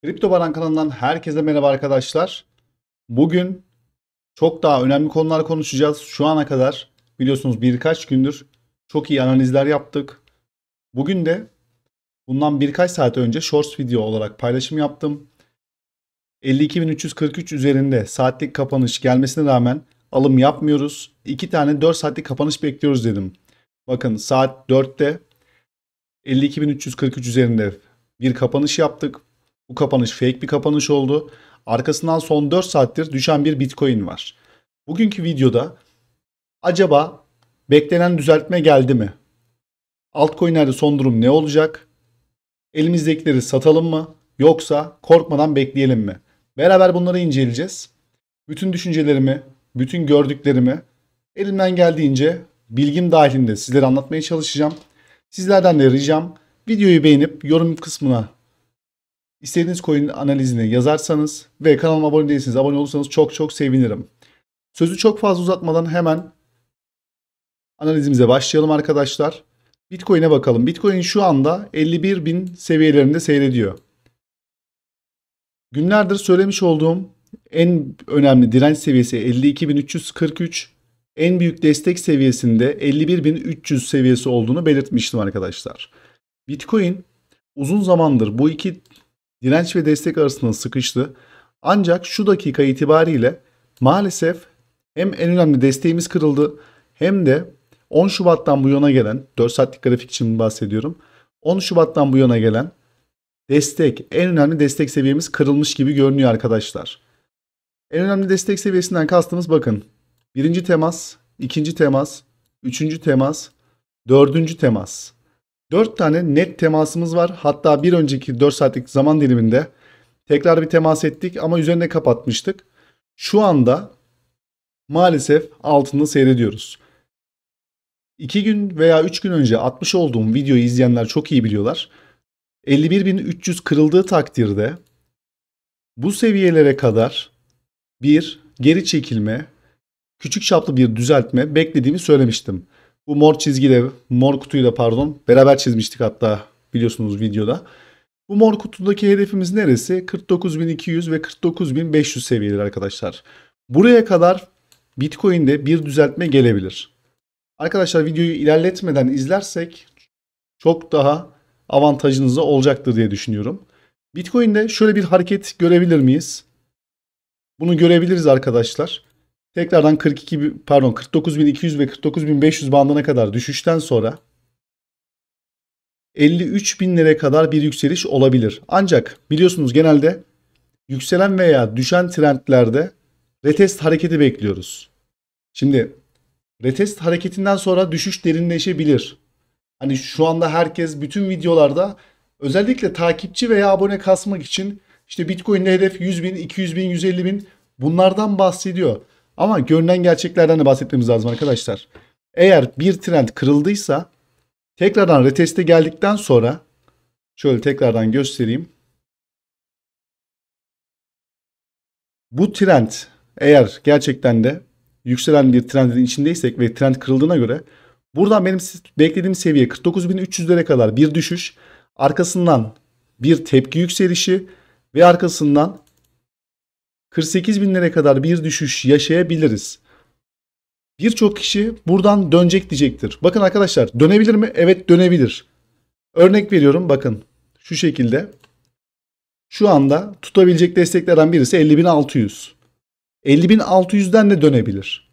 Kripto Baran kanalından herkese merhaba arkadaşlar. Bugün çok daha önemli konular konuşacağız. Şu ana kadar biliyorsunuz birkaç gündür çok iyi analizler yaptık. Bugün de bundan birkaç saat önce Shorts video olarak paylaşım yaptım. 52.343 üzerinde saatlik kapanış gelmesine rağmen alım yapmıyoruz. 2 tane 4 saatlik kapanış bekliyoruz dedim. Bakın saat 4'te 52.343 üzerinde bir kapanış yaptık. Bu kapanış fake bir kapanış oldu. Arkasından son 4 saattir düşen bir Bitcoin var. Bugünkü videoda acaba beklenen düzeltme geldi mi? Altcoin'lerde son durum ne olacak? Elimizdekileri satalım mı? Yoksa korkmadan bekleyelim mi? Beraber bunları inceleyeceğiz. Bütün düşüncelerimi, bütün gördüklerimi elimden geldiğince bilgim dahilinde sizlere anlatmaya çalışacağım. Sizlerden de ricam videoyu beğenip yorum kısmına İstediğiniz coin analizini yazarsanız ve kanalıma abone değilseniz abone olursanız çok çok sevinirim. Sözü çok fazla uzatmadan hemen analizimize başlayalım arkadaşlar. Bitcoin'e bakalım. Bitcoin şu anda 51.000 seviyelerinde seyrediyor. Günlerdir söylemiş olduğum en önemli direnç seviyesi 52.343. En büyük destek seviyesinde 51.300 seviyesi olduğunu belirtmiştim arkadaşlar. Bitcoin uzun zamandır bu iki direnç ve destek arasında sıkıştı. Ancak şu dakika itibariyle maalesef hem en önemli desteğimiz kırıldı hem de 10 Şubat'tan bu yana gelen 4 saatlik grafik için bahsediyorum. 10 Şubat'tan bu yana gelen en önemli destek seviyemiz kırılmış gibi görünüyor arkadaşlar. En önemli destek seviyesinden kastımız bakın. Birinci temas, ikinci temas, üçüncü temas, dördüncü temas. 4 tane net temasımız var. Hatta bir önceki 4 saatlik zaman diliminde tekrar bir temas ettik ama üzerine kapatmıştık. Şu anda maalesef altında seyrediyoruz. 2 gün veya 3 gün önce atmış olduğum videoyu izleyenler çok iyi biliyorlar. 51.300 kırıldığı takdirde bu seviyelere kadar bir geri çekilme, küçük çaplı bir düzeltme beklediğimi söylemiştim. Bu mor kutuyla beraber çizmiştik hatta biliyorsunuz videoda. Bu mor kutudaki hedefimiz neresi? 49.200 ve 49.500 seviyeleri arkadaşlar. Buraya kadar Bitcoin'de bir düzeltme gelebilir. Arkadaşlar videoyu ilerletmeden izlersek çok daha avantajınıza olacaktır diye düşünüyorum. Bitcoin'de şöyle bir hareket görebilir miyiz? Bunu görebiliriz arkadaşlar. Tekrardan 49.200 ve 49.500 bandına kadar düşüşten sonra 53.000'lere kadar bir yükseliş olabilir. Ancak biliyorsunuz genelde yükselen veya düşen trendlerde retest hareketi bekliyoruz. Şimdi retest hareketinden sonra düşüş derinleşebilir. Hani şu anda herkes bütün videolarda özellikle takipçi veya abone kasmak için işte Bitcoin'de hedef 100.000, 200.000, 150.000 bunlardan bahsediyor. Ama görünen gerçeklerden de bahsetmemiz lazım arkadaşlar. Eğer bir trend kırıldıysa tekrardan reteste geldikten sonra şöyle tekrardan göstereyim. Bu trend eğer gerçekten de yükselen bir trendin içindeysek ve trend kırıldığına göre buradan benim beklediğim seviye 49.300'lere kadar bir düşüş, arkasından bir tepki yükselişi ve arkasından 48.000'lere kadar bir düşüş yaşayabiliriz. Birçok kişi buradan dönecek diyecektir. Bakın arkadaşlar dönebilir mi? Evet dönebilir. Örnek veriyorum bakın şu şekilde. Şu anda tutabilecek desteklerden birisi 50.600. 50.600'den de dönebilir.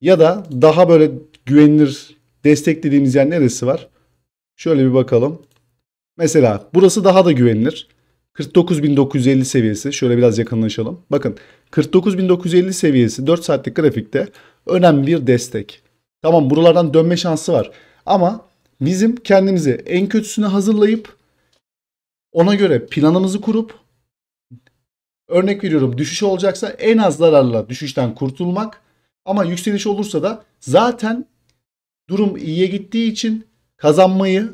Ya da daha böyle güvenilir destek dediğimiz yer neresi var? Şöyle bir bakalım. Mesela burası daha da güvenilir. 49.950 seviyesi. Şöyle biraz yakınlaşalım. Bakın 49.950 seviyesi 4 saatlik grafikte önemli bir destek. Tamam buralardan dönme şansı var. Ama bizim kendimizi en kötüsüne hazırlayıp ona göre planımızı kurup örnek veriyorum düşüş olacaksa en az zararla düşüşten kurtulmak. Ama yükseliş olursa da zaten durum iyiye gittiği için kazanmayı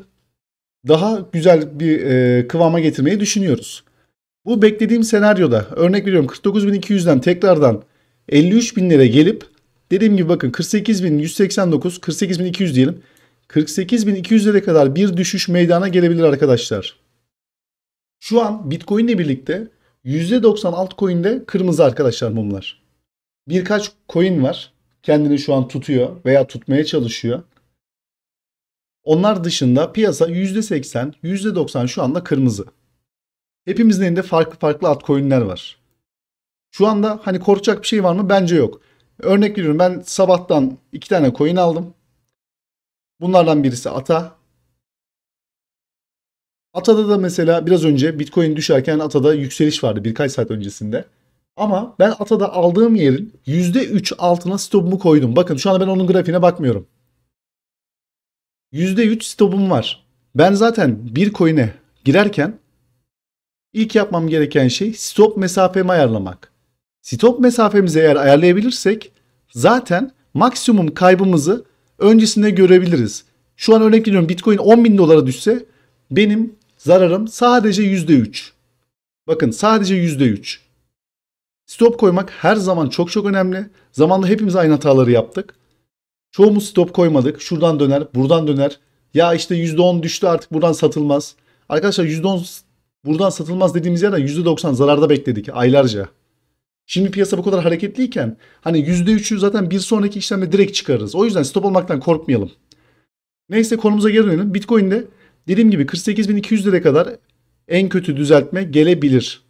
daha güzel bir kıvama getirmeyi düşünüyoruz. Bu beklediğim senaryoda örnek veriyorum 49.200'den tekrardan 53.000'lere gelip dediğim gibi bakın 48.189, 48.200 diyelim. 48.200'lere kadar bir düşüş meydana gelebilir arkadaşlar. Şu an Bitcoin ile birlikte %90 altcoin'de kırmızı arkadaşlar mumlar. Birkaç coin var. Kendini şu an tutuyor veya tutmaya çalışıyor. Onlar dışında piyasa %80, %90 şu anda kırmızı. Hepimizin elinde farklı farklı altcoin'ler var. Şu anda hani korkacak bir şey var mı? Bence yok. Örnek veriyorum, ben sabahtan 2 tane coin aldım. Bunlardan birisi ATA. ATA'da da mesela biraz önce Bitcoin düşerken ATA'da yükseliş vardı birkaç saat öncesinde. Ama ben ATA'da aldığım yerin %3 altına stopumu koydum. Bakın şu anda ben onun grafiğine bakmıyorum. %3 stopum var. Ben zaten bir coin'e girerken ilk yapmam gereken şey stop mesafemi ayarlamak. Stop mesafemizi eğer ayarlayabilirsek zaten maksimum kaybımızı öncesinde görebiliriz. Şu an örnek veriyorum, Bitcoin 10.000 dolara düşse benim zararım sadece %3. Bakın sadece %3. Stop koymak her zaman çok çok önemli. Zamanla hepimiz aynı hataları yaptık. Çoğumuz stop koymadık. Şuradan döner, buradan döner. Ya işte %10 düştü, artık buradan satılmaz. Arkadaşlar %10 buradan satılmaz dediğimiz yerden %90 zararda bekledik aylarca. Şimdi piyasa bu kadar hareketliyken hani %3'ü zaten bir sonraki işlemde direkt çıkarırız. O yüzden stop olmaktan korkmayalım. Neyse, konumuza geri dönelim. Bitcoin'de dediğim gibi 48.200 liraya kadar en kötü düzeltme gelebilir.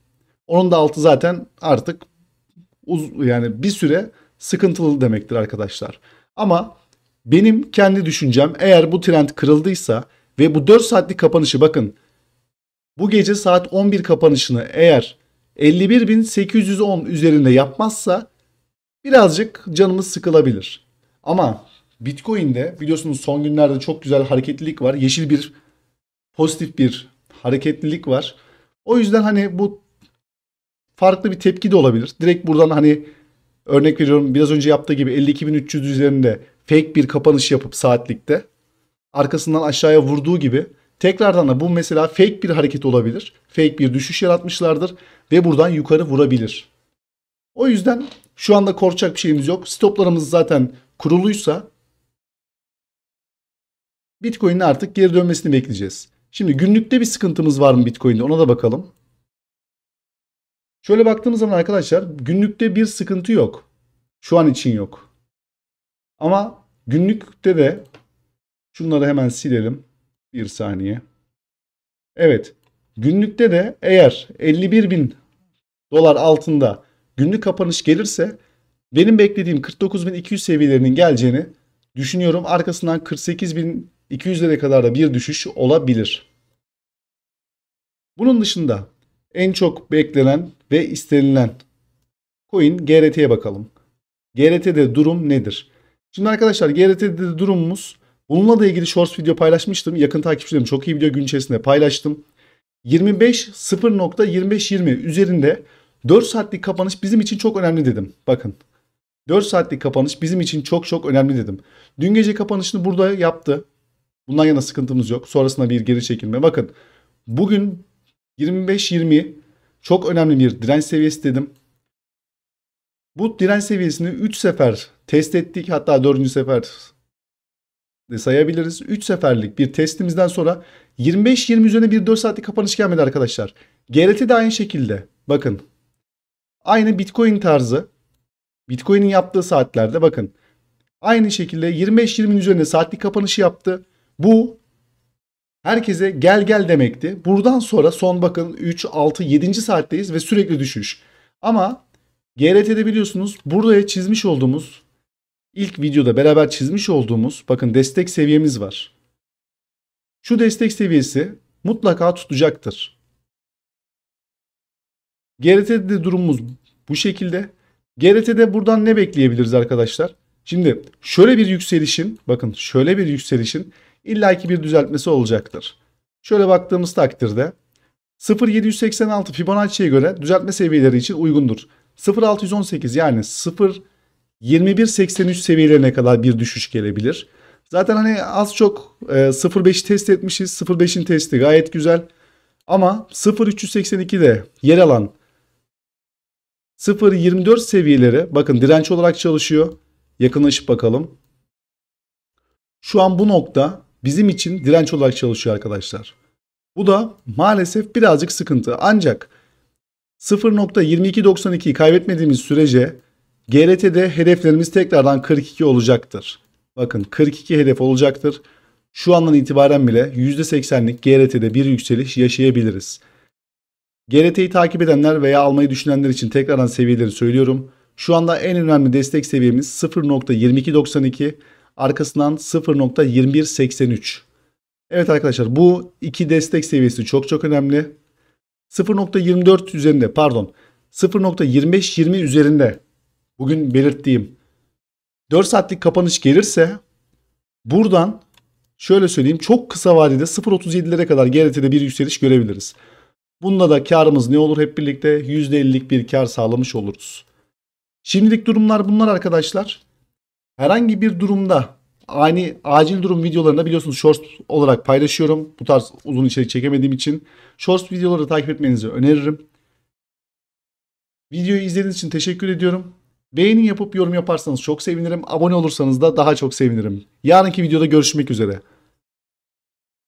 Onun da altı zaten artık yani bir süre sıkıntılı demektir arkadaşlar. Ama benim kendi düşüncem, eğer bu trend kırıldıysa ve bu 4 saatlik kapanışı, bakın bu gece saat 11 kapanışını eğer 51.810 üzerinde yapmazsa birazcık canımız sıkılabilir. Ama Bitcoin'de biliyorsunuz son günlerde çok güzel hareketlilik var. Yeşil bir pozitif bir hareketlilik var. O yüzden hani bu farklı bir tepki de olabilir. Direkt buradan hani örnek veriyorum, biraz önce yaptığı gibi 52.300 üzerinde fake bir kapanış yapıp saatlikte arkasından aşağıya vurduğu gibi tekrardan da bu mesela fake bir hareket olabilir. Fake bir düşüş yaratmışlardır ve buradan yukarı vurabilir. O yüzden şu anda korkacak bir şeyimiz yok. Stoplarımız zaten kuruluysa Bitcoin'in artık geri dönmesini bekleyeceğiz. Şimdi günlükte bir sıkıntımız var mı Bitcoin'de, ona da bakalım. Şöyle baktığımız zaman arkadaşlar günlükte bir sıkıntı yok. Şu an için yok. Ama günlükte de şunları hemen silelim. Bir saniye. Evet. Günlükte de eğer 51.000 dolar altında günlük kapanış gelirse benim beklediğim 49.200 seviyelerinin geleceğini düşünüyorum. Arkasından 48.200 liraya kadar da bir düşüş olabilir. Bunun dışında en çok beklenen ve istenilen coin GRT'ye bakalım. GRT'de durum nedir? Şimdi arkadaşlar GRT'de durumumuz, bununla da ilgili shorts video paylaşmıştım. Yakın takipçilerim çok iyi video gün içerisinde paylaştım. 0.2520 üzerinde 4 saatlik kapanış bizim için çok önemli dedim. Bakın 4 saatlik kapanış bizim için çok çok önemli dedim. Dün gece kapanışını burada yaptı. Bundan yana sıkıntımız yok. Sonrasında bir geri çekilme. Bakın bugün 25.20 çok önemli bir direnç seviyesi dedim. Bu direnç seviyesini 3 sefer test ettik. Hatta 4. sefer de sayabiliriz. 3 seferlik bir testimizden sonra 25-20 üzerine bir 4 saatlik kapanış gelmedi arkadaşlar. GRT de aynı şekilde. Bakın. Aynı Bitcoin tarzı. Bitcoin'in yaptığı saatlerde bakın. Aynı şekilde 25-20'nin üzerine saatlik kapanışı yaptı. Bu herkese gel gel demekti. Buradan sonra son bakın 3, 6, 7. saatteyiz ve sürekli düşüş. Ama GRT'de biliyorsunuz buraya çizmiş olduğumuz, ilk videoda beraber çizmiş olduğumuz bakın destek seviyemiz var. Şu destek seviyesi mutlaka tutacaktır. GRT'de durumumuz bu şekilde. GRT'de buradan ne bekleyebiliriz arkadaşlar? Şimdi şöyle bir yükselişin, bakın şöyle bir yükselişin illaki bir düzeltmesi olacaktır. Şöyle baktığımız takdirde 0.786 Fibonacci'ye göre düzeltme seviyeleri için uygundur. 0.618 yani 0.2183 seviyelerine kadar bir düşüş gelebilir. Zaten hani az çok 0.5'i test etmişiz. 0.5'in testi gayet güzel. Ama 0.382'de yer alan 0.24 seviyeleri bakın direnç olarak çalışıyor. Yakınlaşıp bakalım. Şu an bu nokta bizim için direnç olarak çalışıyor arkadaşlar. Bu da maalesef birazcık sıkıntı. Ancak 0.2292'yi kaybetmediğimiz sürece GRT'de hedeflerimiz tekrardan 42 olacaktır. Bakın 42 hedef olacaktır. Şu andan itibaren bile %80'lik GRT'de bir yükseliş yaşayabiliriz. GRT'yi takip edenler veya almayı düşünenler için tekrardan seviyeleri söylüyorum. Şu anda en önemli destek seviyemiz 0.2292, arkasından 0.2183. Evet arkadaşlar, bu iki destek seviyesi çok çok önemli. 0.24 üzerinde, pardon, 0.2520 üzerinde bugün belirttiğim 4 saatlik kapanış gelirse buradan şöyle söyleyeyim, çok kısa vadede 0.37'lere kadar GRT'de bir yükseliş görebiliriz. Bunda da karımız ne olur? Hep birlikte %50'lik bir kar sağlamış oluruz. Şimdilik durumlar bunlar arkadaşlar. Herhangi bir durumda acil durum videolarını biliyorsunuz shorts olarak paylaşıyorum. Bu tarz uzun içerik çekemediğim için shorts videoları takip etmenizi öneririm. Videoyu izlediğiniz için teşekkür ediyorum. Beğeni yapıp yorum yaparsanız çok sevinirim. Abone olursanız da daha çok sevinirim. Yarınki videoda görüşmek üzere.